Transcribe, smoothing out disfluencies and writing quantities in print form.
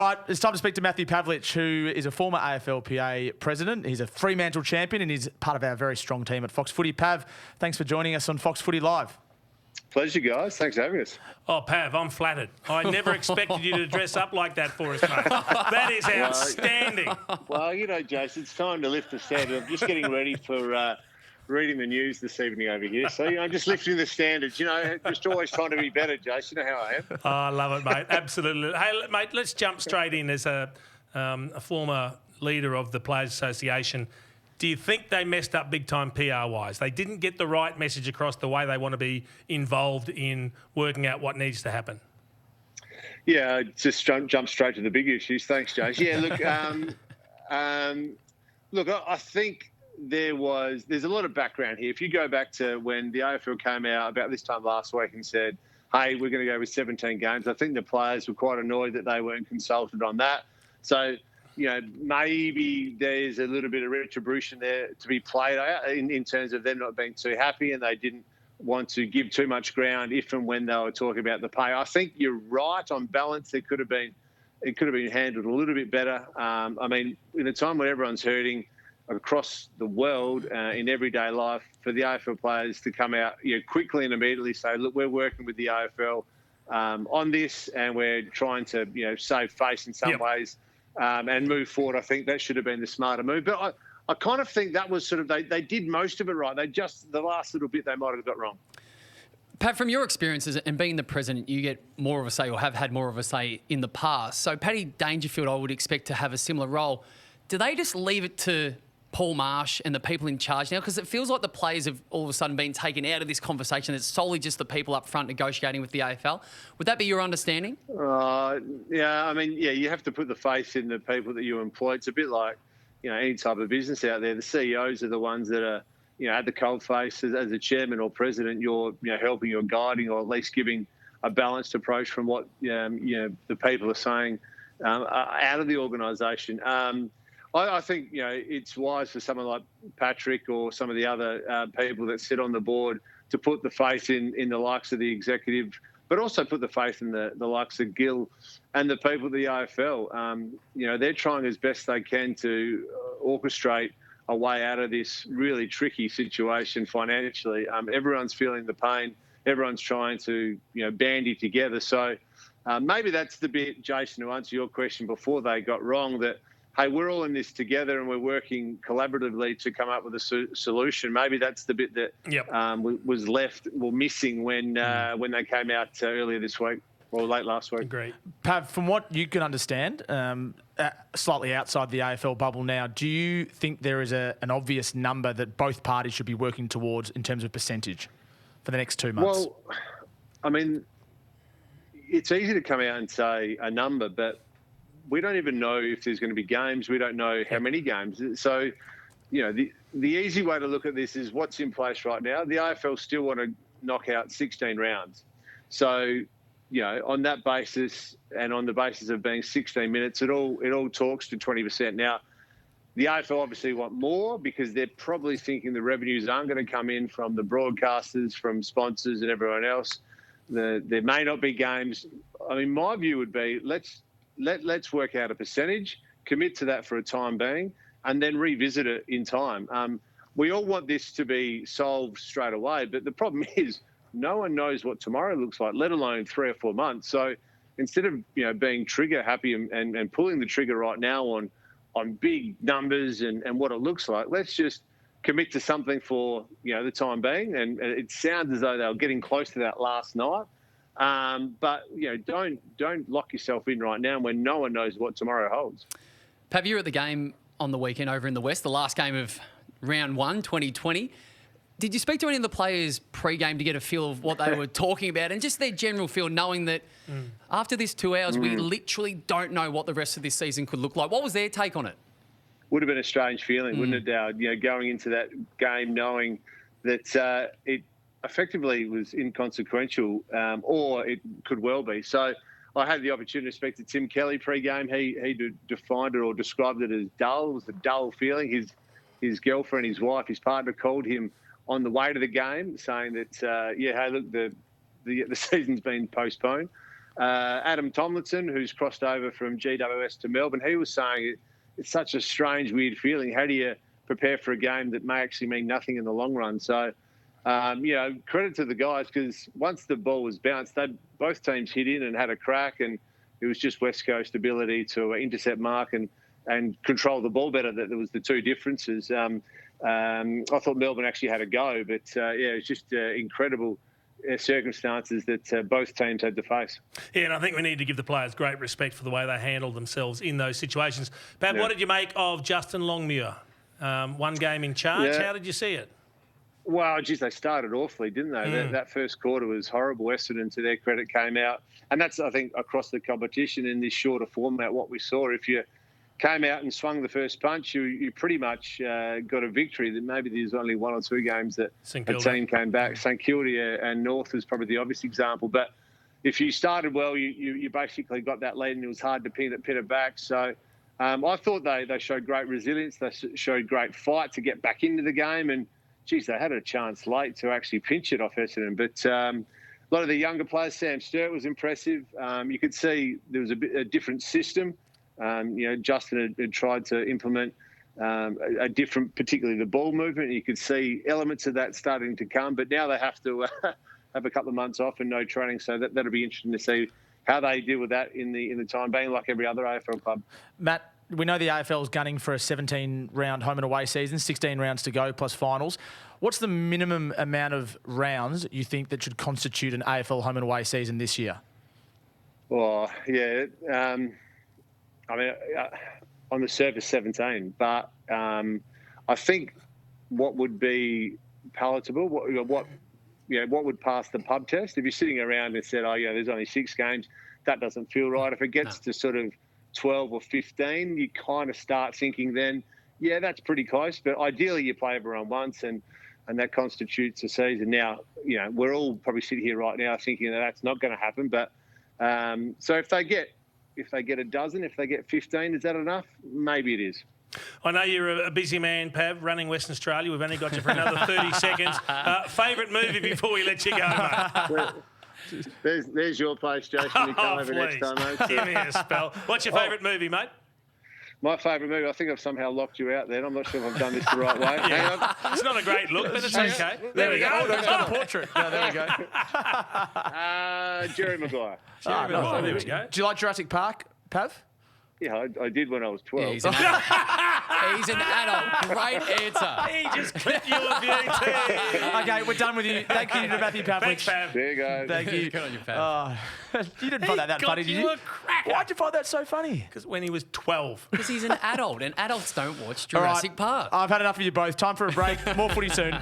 Right, it's time to speak to Matthew Pavlich, who is a former AFLPA president. He's a Fremantle champion and he's part of our very strong team at Fox Footy. Pav, thanks for joining us on Fox Footy Live. Pleasure, guys. Thanks for having us. Oh, Pav, I'm flattered. I never expected you to dress up like that for us, mate. That is outstanding. Well, you know, Jason, it's time to lift the standard. I'm just getting ready for reading the news this evening over here. So, you know, just lifting the standards, you know, just always trying to be better, Jason. You know how I am. Oh, I love it, mate. Absolutely. Hey, mate, let's jump straight in as a former leader of the Players Association. Do you think they messed up big time PR-wise? They didn't get the right message across the way they want to be involved in working out what needs to happen? Yeah, just jump straight to the big issues. Thanks, Jace. Yeah, look, I think there's a lot of background here. If you go back to when the AFL came out about this time last week and said, hey, we're going to go with 17 games, I think the players were quite annoyed that they weren't consulted on that. So, you know, maybe there's a little bit of retribution there to be played out in terms of them not being too happy and they didn't want to give too much ground if and when they were talking about the pay. I think you're right on balance. It could have been handled a little bit better. I mean, in a time when everyone's hurting across the world in everyday life, for the AFL players to come out, you know, quickly and immediately say, look, we're working with the AFL on this and we're trying to, you know, save face in some ways. And move forward. I think that should have been the smarter move. But I kind of think that was sort of, they did most of it right. They just, the last little bit they might have got wrong. Pat, from your experiences and being the president, you get more of a say or have had more of a say in the past. So Paddy Dangerfield, I would expect to have a similar role. Do they just leave it to Paul Marsh and the people in charge now? Because it feels like the players have all of a sudden been taken out of this conversation. It's solely just the people up front negotiating with the AFL. Would that be your understanding? Yeah, I mean, yeah, you have to put the faith in the people that you employ. It's a bit like, you know, any type of business out there. The CEOs are the ones that are, you know, at the cold face. As a chairman or president, you're, you know, helping or guiding or at least giving a balanced approach from what, you know, the people are saying out of the organisation. I think, you know, it's wise for someone like Patrick or some of the other people that sit on the board to put the faith in the likes of the executive, but also put the faith in the likes of Gill and the people of the AFL. You know, they're trying as best they can to orchestrate a way out of this really tricky situation financially. Everyone's feeling the pain. Everyone's trying to, you know, bandy together. So maybe that's the bit, Jason, to answer your question before they got wrong, that hey, we're all in this together and we're working collaboratively to come up with a solution. Maybe that's the bit that was left or missing when they came out earlier this week or late last week. Great. Pav, from what you can understand, slightly outside the AFL bubble now, do you think there is an obvious number that both parties should be working towards in terms of percentage for the next 2 months? Well, I mean, it's easy to come out and say a number, but we don't even know if there's going to be games. We don't know how many games. So, you know, the easy way to look at this is what's in place right now. The AFL still want to knock out 16 rounds. So, you know, on that basis and on the basis of being 16 minutes, it all talks to 20%. Now, the AFL obviously want more because they're probably thinking the revenues aren't going to come in from the broadcasters, from sponsors and everyone else. There may not be games. I mean, my view would be let's work out a percentage, commit to that for a time being, and then revisit it in time. We all want this to be solved straight away, but the problem is no one knows what tomorrow looks like, let alone 3 or 4 months. So instead of, you know, being trigger happy and pulling the trigger right now on big numbers and what it looks like, let's just commit to something for, you know, the time being. And it sounds as though they were getting close to that last night. But, you know, don't lock yourself in right now when no one knows what tomorrow holds. Pav, you were at the game on the weekend over in the West, the last game of round 1, 2020. Did you speak to any of the players pre-game to get a feel of what they were talking about and just their general feel, knowing that after this 2 hours, we literally don't know what the rest of this season could look like? What was their take on it? Would have been a strange feeling, wouldn't it, Dowd? You know, going into that game knowing that it effectively was inconsequential, or it could well be. So I had the opportunity to speak to Tim Kelly pre-game. He defined it or described it as dull. It was a dull feeling. His girlfriend, his wife, his partner called him on the way to the game saying that, hey, look, the season's been postponed. Adam Tomlinson, who's crossed over from GWS to Melbourne, he was saying it's such a strange, weird feeling. How do you prepare for a game that may actually mean nothing in the long run? So, credit to the guys, because once the ball was bounced, both teams hit in and had a crack, and it was just West Coast ability to intercept mark and control the ball better. That there was the two differences. I thought Melbourne actually had a go, but it's just incredible circumstances that both teams had to face. Yeah, and I think we need to give the players great respect for the way they handled themselves in those situations. Pat, what did you make of Justin Longmuir? One game in charge. How did you see it? Well, geez, they started awfully, didn't they? That first quarter was horrible. Essendon, to their credit, came out. And that's, I think, across the competition in this shorter format, what we saw. If you came out and swung the first punch, you pretty much got a victory. That maybe there's only one or two games that a team came back. St Kilda and North is probably the obvious example. But if you started well, you basically got that lead, and it was hard to pin it back. So I thought they showed great resilience. They showed great fight to get back into the game. And, geez, they had a chance late to actually pinch it off Essendon. But a lot of the younger players, Sam Sturt was impressive. You could see there was a different system. Justin had tried to implement a different, particularly the ball movement. You could see elements of that starting to come, but now they have to have a couple of months off and no training. So that'll be interesting to see how they deal with that in the time being, like every other AFL club. Matt, we know the AFL is gunning for a 17-round home and away season, 16 rounds to go plus finals. What's the minimum amount of rounds you think that should constitute an AFL home and away season this year? Well, yeah. On the surface, 17, but I think what would be palatable, what would pass the pub test? If you're sitting around and said, there's only 6 games, that doesn't feel right. If it gets to sort of 12 or 15, you kind of start thinking then, that's pretty close. But ideally, you play everyone once, and that constitutes a season. Now, we're all probably sitting here right now thinking that that's not going to happen. But so if they get a dozen, if they get 15, is that enough? Maybe it is. I know you're a busy man, Pav, running Western Australia. We've only got you for another 30 seconds. Favourite movie before we let you go, mate? There's your place, Jason. You come over next time, mate. So. Give me a spell. What's your favourite movie, mate? My favourite movie, I think I've somehow locked you out there. I'm not sure if I've done this the right way. It's not a great look, but it's okay. There we go. Oh, there's got a portrait. There we go. Jerry Maguire. There we go. Do you like Jurassic Park, Pav? Yeah, I did when I was 12. Yeah, he's an adult. He's an adult. Great answer. He just clipped you with beauty. Okay, we're done with you. Thank you to Matthew Pavlich. Thanks, Pav. There you go. Thank you. Good on you, Pav. You didn't find that funny, did you? A cracker. Why'd you find that so funny? Because when he was 12. Because he's an adult, and adults don't watch All right, Jurassic Park. I've had enough of you both. Time for a break. More footy soon.